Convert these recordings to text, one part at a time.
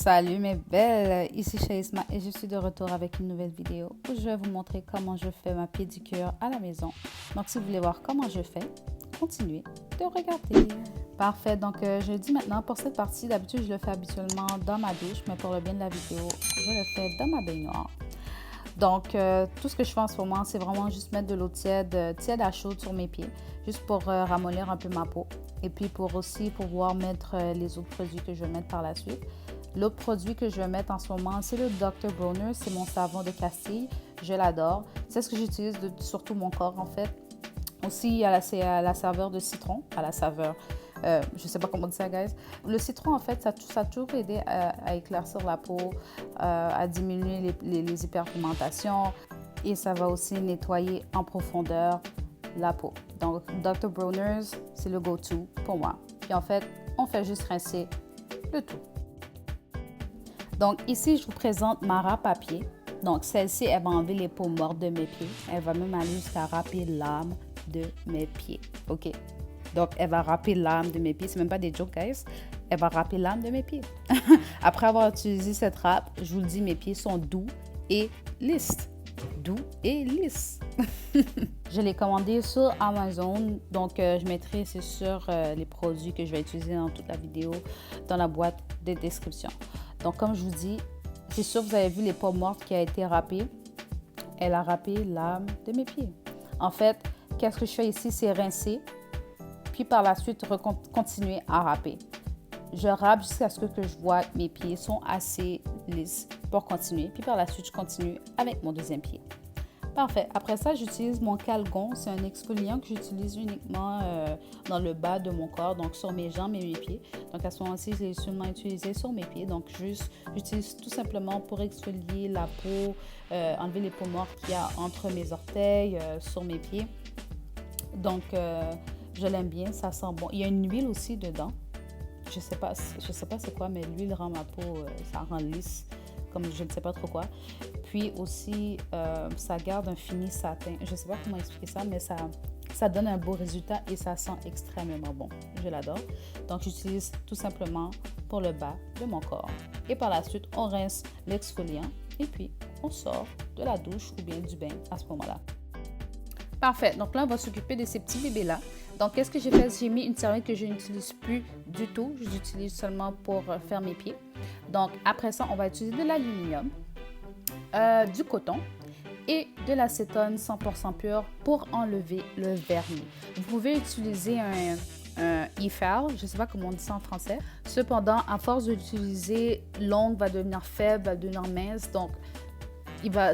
Salut mes belles, ici Chaïsma et je suis de retour avec une nouvelle vidéo où je vais vous montrer comment je fais ma pédicure à la maison. Donc si vous voulez voir comment je fais, continuez de regarder. Parfait, donc je dis maintenant pour cette partie, d'habitude je le fais habituellement dans ma douche, mais pour le bien de la vidéo, je le fais dans ma baignoire. Donc tout ce que je fais en ce moment, c'est vraiment juste mettre de l'eau tiède à chaude sur mes pieds, juste pour ramollir un peu ma peau. Et puis pour aussi pouvoir mettre les autres produits que je vais mettre par la suite. L'autre produit que je vais mettre en ce moment, c'est le Dr. Bronner. C'est mon savon de Castille. Je l'adore. C'est ce que j'utilise sur tout mon corps, en fait. Aussi, c'est à la saveur de citron. À la saveur. Je ne sais pas comment dire ça, guys. Le citron, en fait, ça a toujours aidé à éclaircir la peau, à diminuer les hyperpigmentations. Et ça va aussi nettoyer en profondeur la peau. Donc, Dr. Bronner's, c'est le go-to pour moi. Puis en fait, on fait juste rincer le tout. Donc ici, je vous présente ma râpe à pied. Donc celle-ci, elle va enlever les peaux mortes de mes pieds. Elle va même aller jusqu'à râper l'âme de mes pieds. OK? Donc elle va râper l'âme de mes pieds. C'est même pas des jokes, guys. Elle va râper l'âme de mes pieds. Après avoir utilisé cette râpe, je vous le dis, mes pieds sont doux et lisses. Doux et lisses. Je l'ai commandé sur Amazon. Donc je mettrai, c'est sûr, les produits que je vais utiliser dans toute la vidéo dans la boîte de description. Donc, comme je vous dis, c'est sûr que vous avez vu les peaux mortes qui a été râpée. Elle a râpé l'âme de mes pieds. En fait, qu'est-ce que je fais ici, c'est rincer. Puis par la suite, continuer à râper. Je râpe jusqu'à ce que je vois que mes pieds sont assez lisses pour continuer. Puis par la suite, je continue avec mon deuxième pied. Parfait. Après ça, j'utilise mon Calgon. C'est un exfoliant que j'utilise uniquement dans le bas de mon corps, donc sur mes jambes et mes pieds. Donc à ce moment-ci, je l'ai seulement utilisé sur mes pieds. Donc j'utilise tout simplement pour exfolier la peau, enlever les peaux mortes qu'il y a entre mes orteils, sur mes pieds. Donc je l'aime bien, ça sent bon. Il y a une huile aussi dedans. Je sais pas c'est quoi, mais l'huile rend ma peau, ça rend lisse. Comme je ne sais pas trop quoi. Puis aussi, ça garde un fini satin. Je ne sais pas comment expliquer ça, mais ça donne un beau résultat et ça sent extrêmement bon. Je l'adore. Donc, j'utilise tout simplement pour le bas de mon corps. Et par la suite, on rince l'exfoliant et puis on sort de la douche ou bien du bain à ce moment-là. Parfait. Donc là, on va s'occuper de ces petits bébés-là. Donc, qu'est-ce que j'ai fait? J'ai mis une serviette que je n'utilise plus du tout. Je l'utilise seulement pour faire mes pieds. Donc, après ça, on va utiliser de l'aluminium, du coton et de l'acétone 100% pur pour enlever le vernis. Vous pouvez utiliser un e-file, je ne sais pas comment on dit ça en français. Cependant, à force de l'utiliser, l'ongle va devenir faible, va devenir mince. Donc, à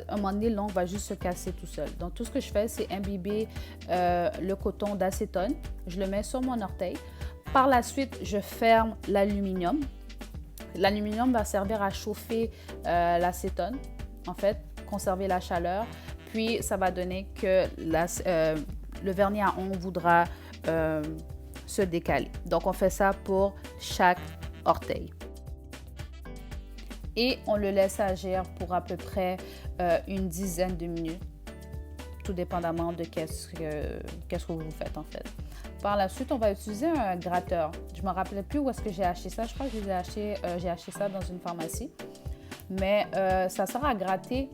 un moment donné, l'ongle va juste se casser tout seul. Donc, tout ce que je fais, c'est imbiber le coton d'acétone. Je le mets sur mon orteil. Par la suite, je ferme l'aluminium. L'aluminium va servir à chauffer l'acétone, en fait, conserver la chaleur. Puis, ça va donner que le vernis à ongles voudra se décaler. Donc, on fait ça pour chaque orteil. Et on le laisse agir pour à peu près une dizaine de minutes, tout dépendamment de qu'est-ce que vous faites en fait. Par la suite, on va utiliser un gratteur. Je ne me rappelle plus où est-ce que j'ai acheté ça. Je crois que j'ai acheté ça dans une pharmacie. Mais ça sert à gratter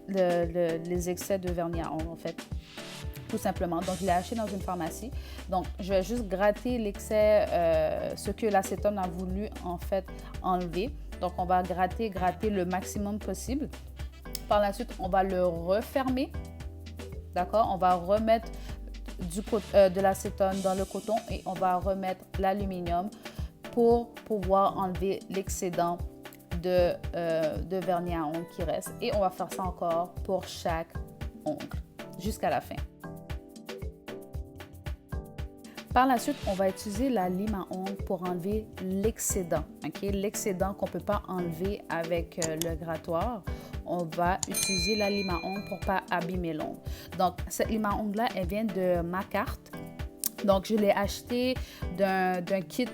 les excès de vernis à ongles en fait. Tout simplement. Donc, je l'ai acheté dans une pharmacie. Donc, je vais juste gratter l'excès, ce que l'acétone a voulu en fait enlever. Donc, on va gratter le maximum possible. Par la suite, on va le refermer. D'accord? On va remettre de l'acétone dans le coton et on va remettre l'aluminium pour pouvoir enlever l'excédent de vernis à ongles qui reste. Et on va faire ça encore pour chaque ongle jusqu'à la fin. Par la suite, on va utiliser la lime à ongles pour enlever l'excédent. Okay? L'excédent qu'on ne peut pas enlever avec le grattoir. On va utiliser la lime à ongles pour ne pas abîmer l'ongle. Donc, cette lime à ongles-là, elle vient de Macart. Donc, je l'ai acheté d'un kit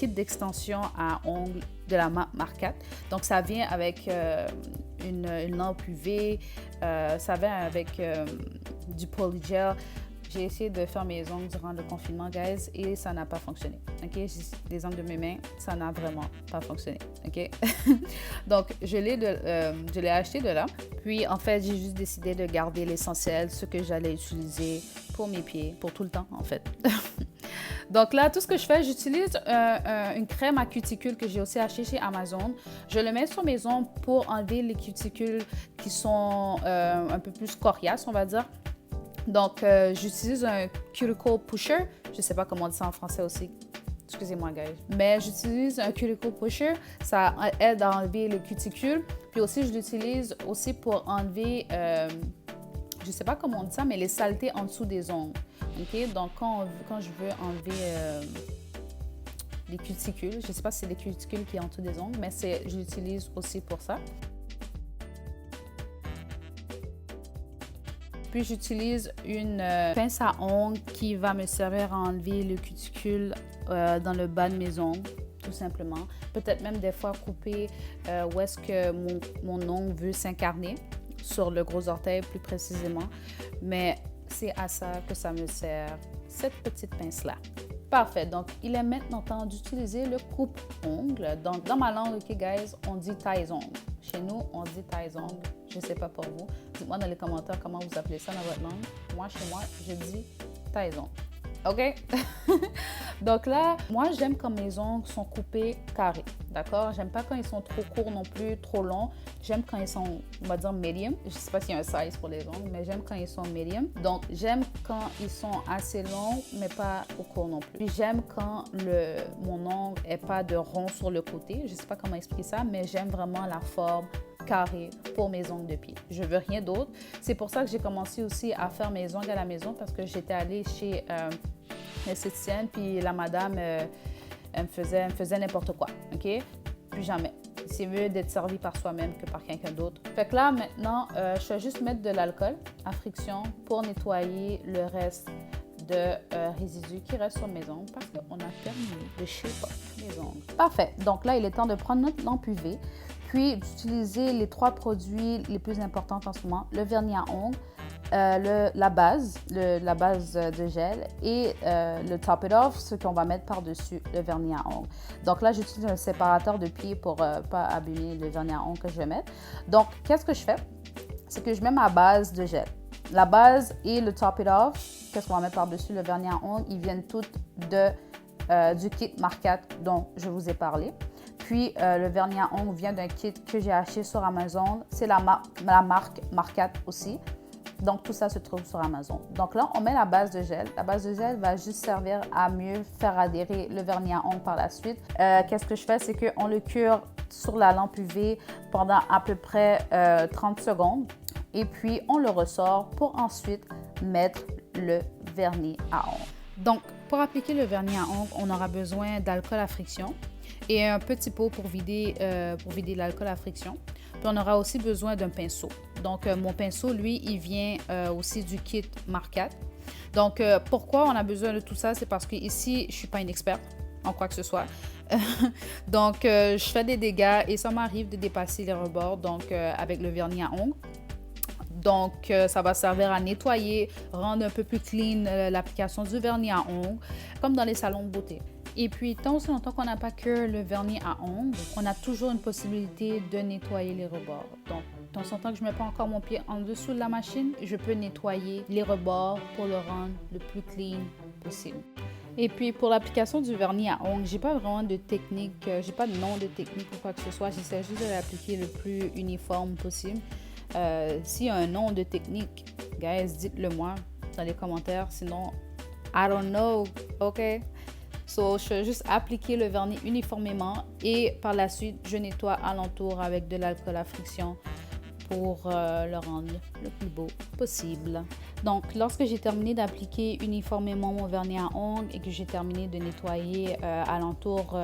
d'extension à ongles de la marque Macart. Donc, ça vient avec une lampe UV, ça vient avec du polygel. J'ai essayé de faire mes ongles durant le confinement, guys, et ça n'a pas fonctionné. OK? Les ongles de mes mains, ça n'a vraiment pas fonctionné. OK? Donc, je l'ai acheté de là. Puis, en fait, j'ai juste décidé de garder l'essentiel, ce que j'allais utiliser pour mes pieds, pour tout le temps, en fait. Donc là, tout ce que je fais, j'utilise une crème à cuticules que j'ai aussi achetée chez Amazon. Je le mets sur mes ongles pour enlever les cuticules qui sont un peu plus coriaces, on va dire. Donc, j'utilise un cuticle pusher. Je ne sais pas comment on dit ça en français aussi. Excusez-moi, guys. Mais j'utilise un cuticle pusher. Ça aide à enlever les cuticules. Puis aussi, je l'utilise aussi pour enlever, je ne sais pas comment on dit ça, mais les saletés en dessous des ongles. OK? Donc, quand je veux enlever les cuticules, je ne sais pas si c'est les cuticules qui sont en dessous des ongles, mais je l'utilise aussi pour ça. Puis, j'utilise une pince à ongles qui va me servir à enlever le cuticule dans le bas de mes ongles, tout simplement. Peut-être même des fois couper où est-ce que mon ongle veut s'incarner, sur le gros orteil plus précisément. Mais c'est à ça que ça me sert, cette petite pince-là. Parfait. Donc, il est maintenant temps d'utiliser le coupe-ongle. Donc, dans ma langue, OK, guys, on dit taille-ongle. Chez nous, on dit taille-ongle. Je ne sais pas pour vous. Dites-moi dans les commentaires comment vous appelez ça dans votre langue. Moi, chez moi, je dis taille-ongle. OK? Donc là, moi, j'aime quand mes ongles sont coupés carrés. D'accord? J'aime pas quand ils sont trop courts non plus, trop longs. J'aime quand ils sont, on va dire, medium. Je sais pas s'il y a un size pour les ongles, mais j'aime quand ils sont medium. Donc, j'aime quand ils sont assez longs, mais pas trop courts non plus. Puis, j'aime quand mon ongle n'est pas de rond sur le côté. Je sais pas comment expliquer ça, mais j'aime vraiment la forme carré pour mes ongles de pied. Je veux rien d'autre. C'est pour ça que j'ai commencé aussi à faire mes ongles à la maison parce que j'étais allée chez l'esthéticienne puis la madame, elle me faisait n'importe quoi. OK? Plus jamais. C'est mieux d'être servi par soi-même que par quelqu'un d'autre. Fait que là, maintenant, je vais juste mettre de l'alcool à friction pour nettoyer le reste de résidus qui restent sur mes ongles parce qu'on a terminé de shape up mes ongles. Parfait. Donc là, il est temps de prendre notre lampe UV puis d'utiliser les 3 produits les plus importants en ce moment, le vernis à ongles, la base de gel et le top it off, ce qu'on va mettre par-dessus le vernis à ongles. Donc là, j'utilise un séparateur de pied pour pas abîmer le vernis à ongles que je vais mettre. Donc, qu'est-ce que je fais? C'est que je mets ma base de gel. La base et le top it off, qu'est-ce qu'on va mettre par-dessus le vernis à ongles? Ils viennent toutes du kit Marcat dont je vous ai parlé. Puis, le vernis à ongles vient d'un kit que j'ai acheté sur Amazon. C'est la marque Marcat aussi. Donc, tout ça se trouve sur Amazon. Donc là, on met la base de gel. La base de gel va juste servir à mieux faire adhérer le vernis à ongles par la suite. Qu'est-ce que je fais? C'est qu'on le cure sur la lampe UV pendant à peu près 30 secondes. Et puis, on le ressort pour ensuite mettre le vernis à ongles. Donc, pour appliquer le vernis à ongles, on aura besoin d'alcool à friction et un petit pot pour vider l'alcool à friction. Puis on aura aussi besoin d'un pinceau. Donc, mon pinceau, lui, il vient aussi du kit Marcat. Donc, pourquoi on a besoin de tout ça? C'est parce que ici, je ne suis pas une experte en quoi que ce soit. Donc, je fais des dégâts et ça m'arrive de dépasser les rebords donc avec le vernis à ongles. Donc, ça va servir à nettoyer, rendre un peu plus clean l'application du vernis à ongles, comme dans les salons de beauté. Et puis, tant aussi longtemps qu'on n'a pas que le vernis à ongles, on a toujours une possibilité de nettoyer les rebords. Donc, tant aussi longtemps que je ne mets pas encore mon pied en dessous de la machine, je peux nettoyer les rebords pour le rendre le plus clean possible. Et puis, pour l'application du vernis à ongles, j'ai pas vraiment de technique, j'ai pas de nom de technique ou quoi que ce soit. J'essaie juste de l'appliquer le plus uniforme possible. S'il y a un nom de technique, guys, dites-le moi dans les commentaires. Sinon, I don't know, OK? So, je vais juste appliquer le vernis uniformément et par la suite, je nettoie alentour avec de l'alcool à friction pour le rendre le plus beau possible. Donc, lorsque j'ai terminé d'appliquer uniformément mon vernis à ongles et que j'ai terminé de nettoyer alentour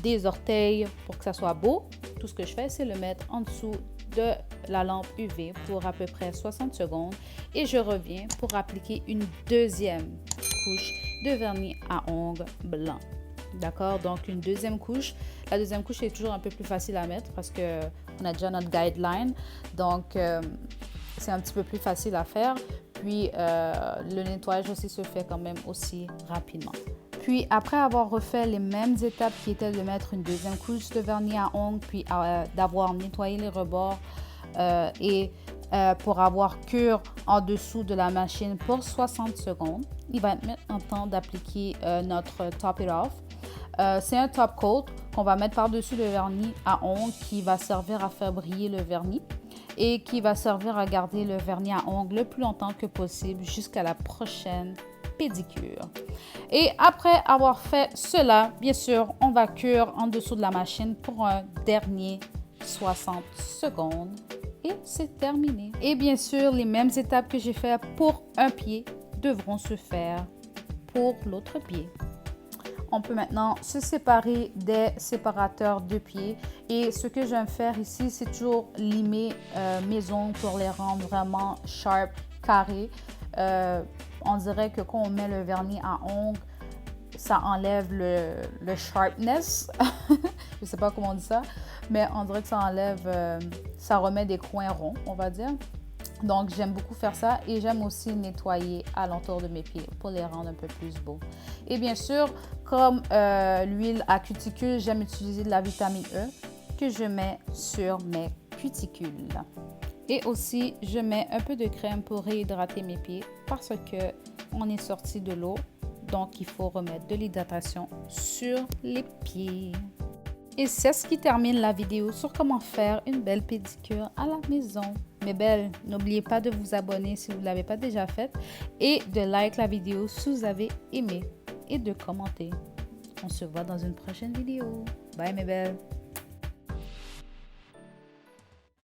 des orteils pour que ça soit beau, tout ce que je fais, c'est le mettre en dessous de la lampe UV pour à peu près 60 secondes et je reviens pour appliquer une deuxième couche de vernis à ongles blanc. D'accord? Donc, une deuxième couche. La deuxième couche est toujours un peu plus facile à mettre parce qu'on a déjà notre guideline. Donc, c'est un petit peu plus facile à faire. puis le nettoyage aussi se fait quand même aussi rapidement. Puis après avoir refait les mêmes étapes qui étaient de mettre une deuxième couche de vernis à ongles, puis d'avoir nettoyé les rebords pour avoir cure en dessous de la machine pour 60 secondes, il va être maintenant temps d'appliquer notre Top It Off. C'est un top coat qu'on va mettre par-dessus le vernis à ongles qui va servir à faire briller le vernis et qui va servir à garder le vernis à ongles le plus longtemps que possible jusqu'à la prochaine pédicure. Et après avoir fait cela, bien sûr, on va cuire en dessous de la machine pour un dernier 60 secondes. Et c'est terminé. Et bien sûr, les mêmes étapes que j'ai fait pour un pied devront se faire pour l'autre pied. On peut maintenant se séparer des séparateurs de pieds. Et ce que j'aime faire ici, c'est toujours limer mes ongles pour les rendre vraiment sharp, carrés. On dirait que quand on met le vernis à ongles, ça enlève le sharpness. Je ne sais pas comment on dit ça, mais on dirait que ça enlève, ça remet des coins ronds, on va dire. Donc, j'aime beaucoup faire ça et j'aime aussi nettoyer alentour de mes pieds pour les rendre un peu plus beaux. Et bien sûr, comme l'huile à cuticule, j'aime utiliser de la vitamine E que je mets sur mes cuticules. Et aussi, je mets un peu de crème pour réhydrater mes pieds parce que on est sorti de l'eau. Donc, il faut remettre de l'hydratation sur les pieds. Et c'est ce qui termine la vidéo sur comment faire une belle pédicure à la maison. Mes belles, n'oubliez pas de vous abonner si vous ne l'avez pas déjà fait et de like la vidéo si vous avez aimé et de commenter. On se voit dans une prochaine vidéo. Bye mes belles.